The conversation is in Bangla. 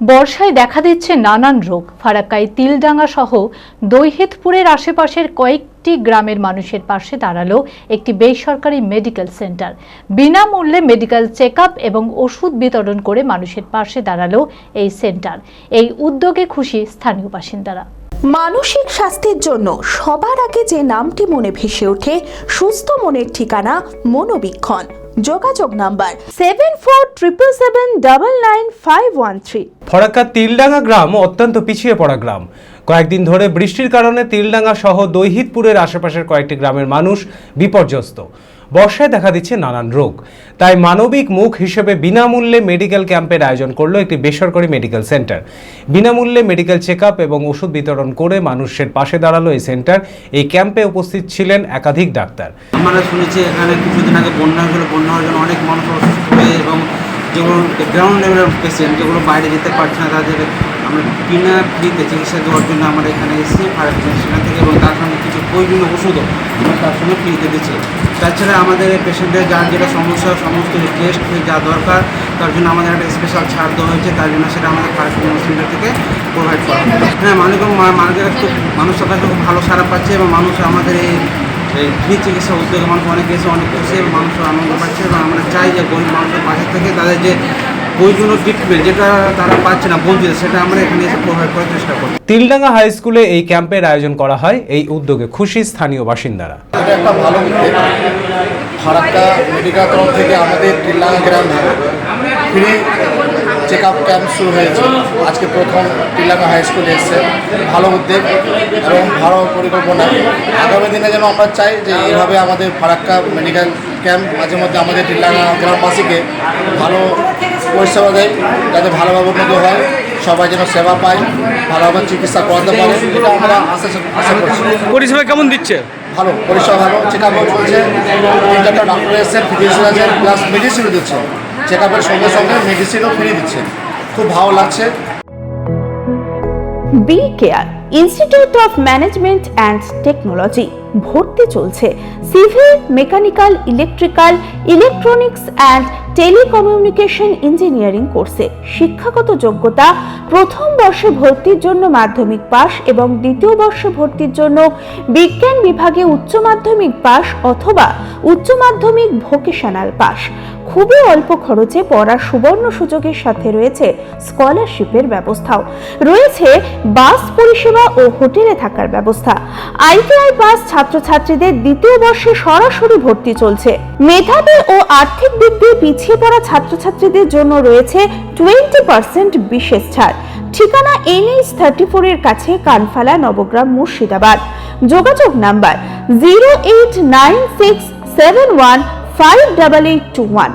বর্ষায় দেখা দিচ্ছে নানান রোগ। ফারাক্কায় তিলডাঙ্গা সহ দৈহিতপুরের আশেপাশের কয়েকটি গ্রামের মানুষের পাশে দাঁড়ালো একটি বেসরকারি মেডিকেল সেন্টার। বিনামূল্যে মেডিকেল চেকআপ এবং ওষুধ বিতরণ করে মানুষের পাশে দাঁড়ালো এই সেন্টার। এই উদ্যোগে খুশি স্থানীয় বাসিন্দারা। মানসিক স্বাস্থ্যের জন্য সবার আগে যে নামটি মনে ভেসে ওঠে, সুস্থ মনের ঠিকানা মনোবীক্ষণ। যোগাযোগ নাম্বার 7477799513। ফারাক্কা তিলডাঙ্গা গ্রাম অত্যন্ত পিছিয়ে পড়া গ্রাম। কয়েকদিন ধরে বৃষ্টির কারণে তিলডাঙ্গা সহ দৈহিতপুরের আশেপাশের কয়েকটি গ্রামের মানুষ বিপর্যস্ত। বর্ষায় দেখা দিচ্ছে নানান রোগ, তাই মানবিক মুখ হিসেবে বিনামূল্যে মেডিকেল ক্যাম্পের আয়োজন করলো একটি বেসরকারি মেডিকেল সেন্টার। বিনামূল্যে মেডিকেল চেকআপ এবং ওষুধ বিতরণ করে মানুষের পাশে দাঁড়ালো এই সেন্টার। এই ক্যাম্পে উপস্থিত ছিলেন একাধিক ডাক্তার। আমরা শুনেছি এখানে কিছুদিন আগে বন্যা হয়েছিল, বন্যা হওয়ার জন্য অনেক মানুষ অসুস্থ হয়ে এবং যেগুলো গ্রাউন্ড লেভেলের পেশেন্ট যেগুলো বাইরে যেতে পারছে না, তাদের আমরা বিনা ফ্রিতে চিকিৎসা দেওয়ার জন্য আমরা এখানে এসেছি ফারাক্কা সেখান থেকে, এবং তার সঙ্গে কিছু প্রয়োজনীয় ওষুধও আমরা তার সঙ্গে ফ্রিতে দিচ্ছি। তাছাড়া আমাদের পেশেন্টের যার যেটা সমস্যা, সমস্ত টেস্ট যা দরকার তার জন্য আমাদের একটা স্পেশাল ছাড় দেওয়া হয়েছে, তার জন্য সেটা আমাদের ফারাক্কা সেন্টার থেকে প্রোভাইড করা হয়। হ্যাঁ, মানুষের খুব মানুষের কাছে খুব ভালো সাড়া পাচ্ছে এবং মানুষ আমাদের এই ফ্রি চিকিৎসা উদ্যোগে মানুষ অনেক এসে অনেক খুশি এবং মানুষের আনন্দ পাচ্ছে। এবং আমরা চাই যে গরিব মানুষের পাশে থেকে তাদের যে প্রয়োজনীয় ট্রিটমেন্ট যেটা তারা পাচ্ছে না বঞ্চিত, সেটা আমরা এখানে এসে প্রোভাইড করার চেষ্টা করি। তিলডাঙ্গা হাই স্কুলে এই ক্যাম্পের আয়োজন করা হয়। এই উদ্যোগে খুশি স্থানীয় বাসিন্দারা। এটা একটা ভালো উদ্যোগ। ফারাক্কা মেডিকেল তরফ থেকে আমাদের তিলডাঙ্গা গ্রামে ফ্রি চেক আপ ক্যাম্প শুরু হয়েছে। আজকে প্রথম তিলডাঙ্গা হাই স্কুলে এসছে। ভালো উদ্যোগ এবং ভালো পরিকল্পনা। আগামী দিনে যেন আমরা চাই যে এইভাবে আমাদের ফারাক্কা মেডিকেল ক্যাম্প মাঝে মধ্যে আমাদের তিলডাঙ্গা গ্রামবাসীকে ভালো পরিষেবা দেয়, যাতে ভালোভাবে উন্নত হয়, সবাই যেন সেবা পায়, ভালোভাবে চিকিৎসা করাতে পারে, এটা আমরা আশা করছি। পরিষেবা কেমন দিচ্ছে? ভালো পরিষেবা, ভালো চেক আপও চলছে। 3-4টা ডক্টর এসেছেন, ফিজিশিয়ান আছেন, প্লাস মেডিসিনও দিচ্ছে। চেক আপের সঙ্গে সঙ্গে মেডিসিনও ফ্রি দিচ্ছে। খুব ভালো লাগছে। B care institute of management and technology ভর্তি চলছে civil, mechanical, electrical, electronics and telecommunication engineering কোর্সে। শিক্ষাগত যোগ্যতা: প্রথম বর্ষে ভর্তির জন্য মাধ্যমিক পাস এবং দ্বিতীয় বর্ষে ভর্তির জন্য বিজ্ঞান বিভাগে উচ্চ মাধ্যমিক পাস অথবা উচ্চ মাধ্যমিক ভোকেশনাল পাস। খুবই অল্প খরচে পড়ার সুবর্ণ সুযোগের সাথে রয়েছে স্কলারশিপের ব্যবস্থাও। রয়েছে বাস পরিষেবা ও হোটেলে থাকার ব্যবস্থা। আইটিআই পাস ছাত্রছাত্রীদের দ্বিতীয় বর্ষে সরাসরি ভর্তি চলছে। মেধাবী ও আর্থিক দিক দিয়ে পিছিয়ে পড়া ছাত্রছাত্রীদের জন্য রয়েছে 20% বিশেষ ছাড়। ঠিকানা NH 34 এর কাছে, কানফালা, নবগ্রাম, মুর্শিদাবাদ। যোগাযোগ নাম্বার 08967158821।